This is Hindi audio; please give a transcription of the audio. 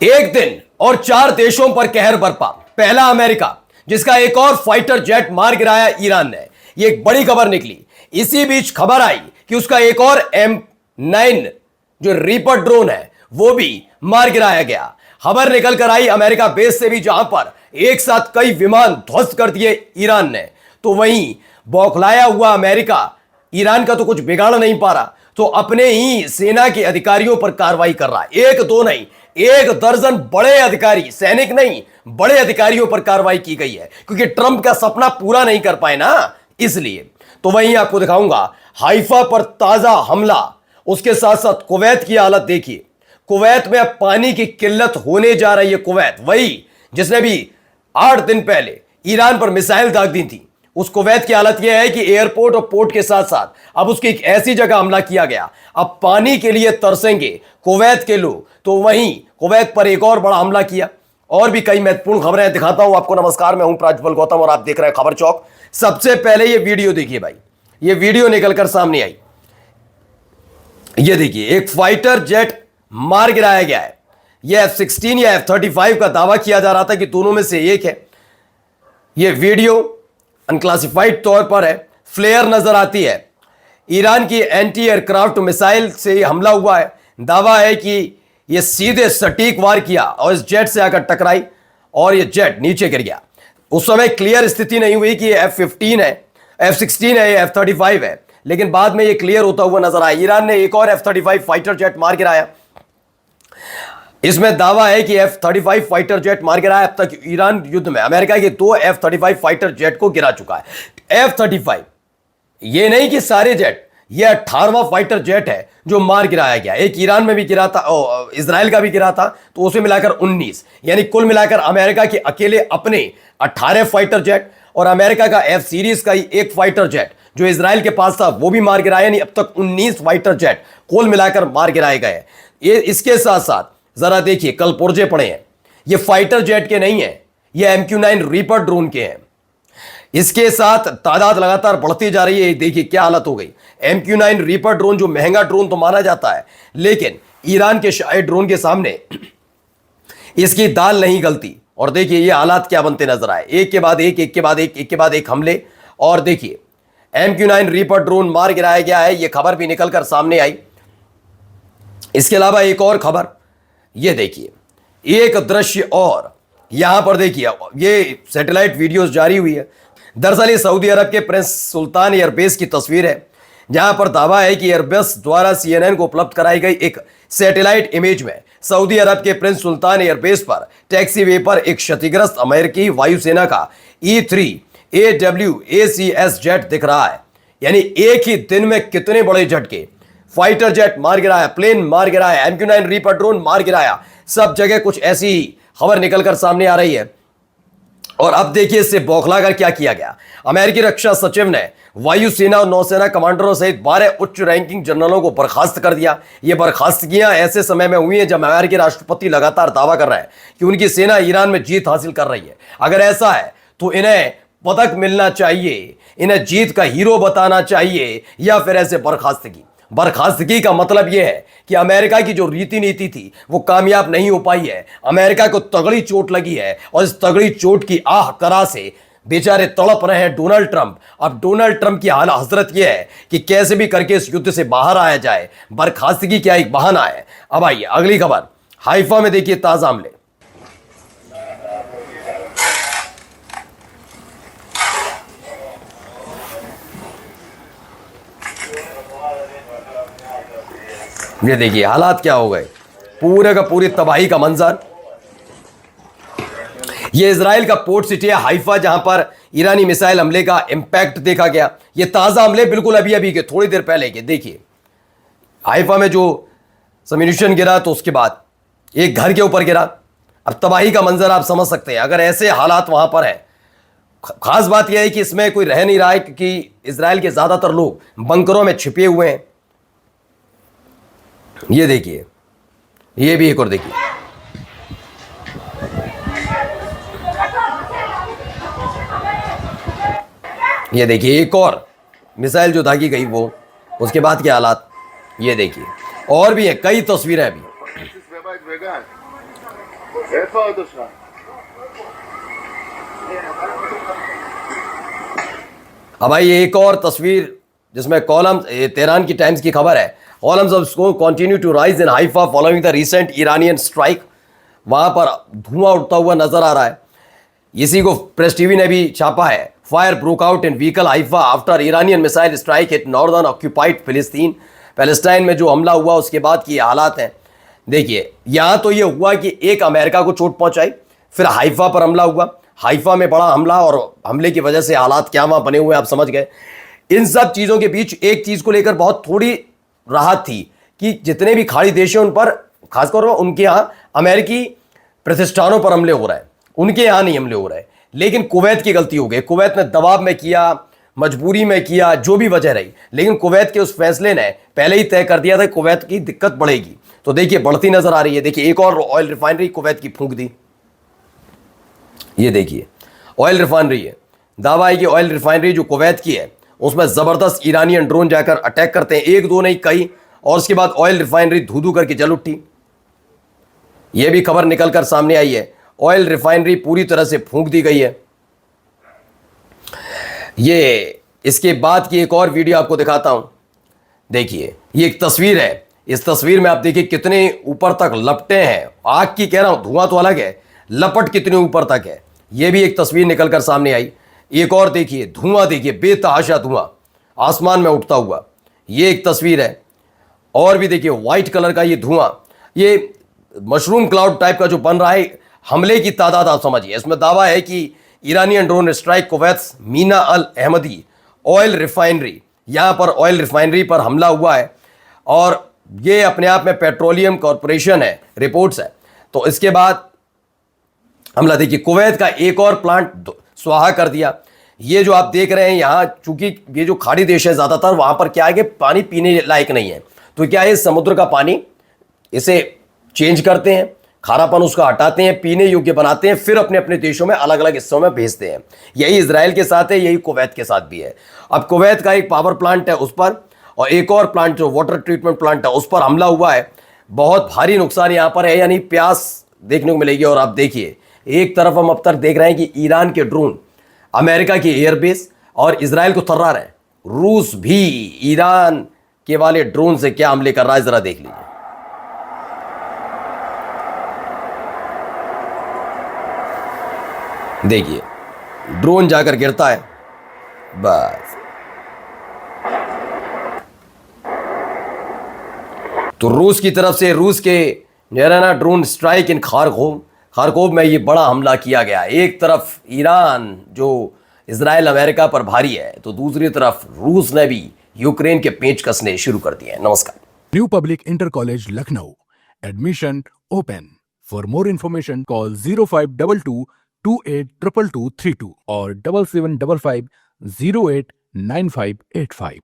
एक दिन और 4 देशों पर कहर बरपा। पहला अमेरिका, जिसका एक और फाइटर जेट मार गिराया ईरान ने। यह एक बड़ी खबर निकली। इसी बीच खबर आई कि उसका एक और M9 जो रीपर ड्रोन है वो भी मार गिराया गया। खबर निकल कर आई अमेरिका बेस से भी, जहां पर एक साथ कई विमान ध्वस्त कर दिए ईरान ने। तो वहीं बौखलाया हुआ अमेरिका ईरान का तो कुछ बिगाड़ नहीं पा रहा, तो अपने ही सेना के अधिकारियों पर कार्रवाई कर रहा है। एक दो नहीं, 1 दर्जन बड़े अधिकारी, सैनिक नहीं बड़े अधिकारियों पर कार्रवाई की गई है, क्योंकि ट्रंप का सपना पूरा नहीं कर पाए ना, इसलिए। तो वहीं आपको दिखाऊंगा हाइफा पर ताजा हमला, उसके साथ साथ कुवैत की हालत देखिए। कुवैत में अब पानी की किल्लत होने जा रही है। कुवैत, वही जिसने भी 8 दिन पहले ईरान पर मिसाइल दाग दी थी, उस कुवैत की हालत यह है कि एयरपोर्ट और पोर्ट के साथ साथ अब उसकी एक ऐसी जगह हमला किया गया, अब पानी के लिए तरसेंगे कुवैत के लोग। तो वहीं कुवैत पर एक और बड़ा हमला किया। और भी कई महत्वपूर्ण खबरें दिखाता हूं आपको। नमस्कार, मैं हूं प्राज्वल गौतम और आप देख रहे हैं खबर चौक। सबसे पहले ये वीडियो देखिए भाई, ये वीडियो निकलकर सामने आई। ये देखिए, एक फाइटर जेट मार गिराया गया है। यह F-16 या F-35 का दावा किया जा रहा था कि दोनों में से एक है। यह वीडियो अनक्लासिफाइड तौर पर है, फ्लेयर नजर आती है। ईरान की एंटी एयरक्राफ्ट मिसाइल से हमला हुआ है। दावा है कि यह सीधे सटीक वार किया और इस जेट से आकर टकराई और यह जेट नीचे गिर गया। उस समय क्लियर स्थिति नहीं हुई कि F-15 है, F-16 है या F-35 है, लेकिन बाद में यह क्लियर होता हुआ नजर आया। ईरान ने एक और F-35 फाइटर जेट मार गिराया। इसमें दावा है कि F-35 फाइटर जेट मार गिराया। अब तक ईरान युद्ध में अमेरिका के 2 F-35 फाइटर जेट को गिरा चुका है। F-35 ये नहीं कि सारे जेट, ये 18वां फाइटर जेट है जो मार गिराया गया। एक ईरान में भी गिरा था, इजराइल का भी गिरा था, तो उसे मिलाकर 19, यानी कुल मिलाकर अमेरिका के अकेले अपने 18 फाइटर जेट और अमेरिका का F सीरीज का ही एक फाइटर जेट जो इजराइल के पास था वो भी मार गिराया, यानी अब तक 19 फाइटर जेट कुल मिलाकर मार गिराए गए। ये इसके साथ साथ जरा देखिए, कल पुर्जे पड़े हैं। ये फाइटर जेट के नहीं है, ये MQ-9 रीपर ड्रोन के हैं। इसके साथ तादाद लगातार बढ़ती जा रही है। देखिए क्या हालत हो गई। MQ-9 रीपर ड्रोन जो महंगा ड्रोन तो माना जाता है, लेकिन ईरान के शाही ड्रोन के सामने इसकी दाल नहीं गलती। और देखिए ये हालात क्या बनते नजर आए, एक के बाद एक, एक के बाद एक, एक के बाद एक हमले। और देखिए MQ-9 रीपर ड्रोन मार गिराया गया है, यह खबर भी निकलकर सामने आई। इसके अलावा एक और खबर, ये देखिए एक दृश्य और यहां पर देखिए, ये सैटेलाइट वीडियोस जारी हुई है। दरअसल ये सऊदी अरब के प्रिंस सुल्तान एयरबेस की तस्वीर है, जहां पर दावा है कि एयरबेस द्वारा CNN को उपलब्ध कराई गई एक सैटेलाइट इमेज में सऊदी अरब के प्रिंस सुल्तान एयरबेस पर टैक्सीवे पर एक क्षतिग्रस्त अमेरिकी वायुसेना का E-3 AWACS जेट दिख रहा है। यानी एक ही दिन में कितने बड़े झटके, फाइटर जेट मार गिराया, प्लेन मार गिराया, MQ-9 रीपर ड्रोन मार गिराया, सब जगह कुछ ऐसी ही खबर निकलकर सामने आ रही है। और अब देखिए इससे बौखलाकर क्या किया गया। अमेरिकी रक्षा सचिव ने वायुसेना और नौसेना कमांडरों सहित 12 उच्च रैंकिंग जनरलों को बर्खास्त कर दिया। ये बर्खास्तगियां ऐसे समय में हुई हैं जब अमेरिकी राष्ट्रपति लगातार दावा कर रहे हैं कि उनकी सेना ईरान में जीत हासिल कर रही है। अगर ऐसा है तो इन्हें पदक मिलना चाहिए, इन्हें जीत का हीरो बताना चाहिए, या फिर ऐसे बर्खास्तगी का मतलब यह है कि अमेरिका की जो रीति नीति थी वो कामयाब नहीं हो पाई है। अमेरिका को तगड़ी चोट लगी है और इस तगड़ी चोट की आह करा से बेचारे तड़प रहे हैं डोनाल्ड ट्रंप। अब डोनाल्ड ट्रंप की हाल हजरत यह है कि कैसे भी करके इस युद्ध से बाहर आया जाए। बर्खास्तगी क्या एक बहाना है। अब आइए अगली खबर, हाइफा में देखिए ताजा हमले। ये देखिए हालात क्या हो गए, पूरे का पूरी तबाही का मंजर। ये इजराइल का पोर्ट सिटी है हाइफा, जहां पर ईरानी मिसाइल हमले का इंपैक्ट देखा गया। ये ताजा हमले बिल्कुल अभी अभी के, थोड़ी देर पहले के। देखिए हाइफा में जो सम्यूनिशन गिरा, तो उसके बाद एक घर के ऊपर गिरा। अब तबाही का मंजर आप समझ सकते हैं। अगर ऐसे हालात वहां पर है, खास बात यह है कि इसमें कोई रह नहीं रहा है, क्योंकि इजराइल के ज्यादातर लोग बंकरों में छिपे हुए हैं। ये देखिए, ये भी एक और देखिए, ये देखिए एक और मिसाइल जो दागी गई वो, उसके बाद के हालात ये देखिए। और भी है कई तस्वीरें अभी। איפה האוטו שלך? अब भाई एक और तस्वीर जिसमें कॉलम्स तेहरान की टाइम्स की खबर है, columns of smoke continue to rise in Haifa following the recent Iranian strike. वहां पर धुआं उठता हुआ नजर आ रहा है। इसी को प्रेस टीवी ने भी छापा है। Fire broke out in vehicle Haifa after Iranian missile strike at northern occupied फिलिस्तीन। पैलेस्टाइन में जो हमला हुआ उसके बाद की हालात हैं। देखिए यहां तो ये हुआ कि एक अमेरिका को चोट पहुंचाई, फिर हाइफा पर हमला हुआ, हाइफा में बड़ा हमला, और हमले की वजह से हालात क्या वहां बने हुए आप समझ गए। इन सब चीजों के बीच एक चीज को लेकर बहुत थोड़ी राहत थी कि जितने भी खाड़ी देश हैं उन पर, खासकर उनके यहां अमेरिकी प्रतिष्ठानों पर हमले हो रहे हैं, उनके यहां नहीं हमले हो रहे। लेकिन कुवैत की गलती हो गई। कुवैत ने दबाव में किया, मजबूरी में किया, जो भी वजह रही, लेकिन कुवैत के उस फैसले ने पहले ही तय कर दिया था कुवैत की दिक्कत बढ़ेगी। तो देखिए बढ़ती नजर आ रही है। देखिए एक और ऑयल रिफाइनरी कुवैत की फूंक दी। ये देखिए ऑयल रिफाइनरी है, दावा है कि ऑयल रिफाइनरी जो कुवैत की है उसमें जबरदस्त ईरानियन ड्रोन जाकर अटैक करते हैं, एक दो नहीं कई, और उसके बाद ऑयल रिफाइनरी धू धू करके जल उठी। यह भी खबर निकलकर सामने आई है। ऑयल रिफाइनरी पूरी तरह से फूंक दी गई है। ये इसके बाद की एक और वीडियो आपको दिखाता हूं। देखिए ये एक तस्वीर है। इस तस्वीर में आप देखिए कितने ऊपर तक लपटे हैं। आग की कह रहा हूं, धुआं तो अलग है, लपट कितने ऊपर तक है। यह भी एक तस्वीर निकलकर सामने आई। एक और देखिए धुआं, देखिए बेतहाशा धुआं आसमान में उठता हुआ, ये एक तस्वीर है। और भी देखिए व्हाइट कलर का ये धुआं, ये मशरूम क्लाउड टाइप का जो बन रहा है। हमले की तादाद आप समझिए। इसमें दावा है कि Iranian drone strike Kuwait Mina Al Ahmadi oil refinery, यहां पर ऑयल रिफाइनरी पर हमला हुआ है, और ये अपने आप में पेट्रोलियम कॉरपोरेशन है, रिपोर्ट्स है। तो इसके बाद हमला देखिए कुवैत का एक और प्लांट स्वाहा कर दिया। ये जो आप देख रहे हैं यहाँ, चूंकि ये जो खाड़ी देश है ज़्यादातर, वहाँ पर क्या है कि पानी पीने लायक नहीं है, तो क्या है समुद्र का पानी इसे चेंज करते हैं, खारापन उसका हटाते हैं, पीने योग्य बनाते हैं, फिर अपने अपने देशों में अलग अलग हिस्सों में भेजते हैं। यही इजराइल के साथ है, यही कुवैत के साथ भी है। अब कुवैत का एक पावर प्लांट है उस पर, और एक और प्लांट जो वाटर ट्रीटमेंट प्लांट है उस पर हमला हुआ है। बहुत भारी नुकसान यहाँ पर है, यानी प्यास देखने को मिलेगी। और आप देखिए एक तरफ हम अब तक देख रहे हैं कि ईरान के ड्रोन अमेरिका की एयरबेस और इजराइल को थर्रा रहे हैं। रूस भी ईरान के वाले ड्रोन से क्या हमले कर रहा है जरा देख लीजिए। देखिए ड्रोन जाकर गिरता है, बस। तो रूस की तरफ से, रूस के नेराना ड्रोन स्ट्राइक इन खारकोव में ये बड़ा हमला किया गया। एक तरफ ईरान जो इजराइल अमेरिका पर भारी है, तो दूसरी तरफ रूस ने भी यूक्रेन के पेंच कसने शुरू कर दिए हैं। नमस्कार। New public inter college Lucknow, admission open. For more information call 0522 282232 और 7755 089585।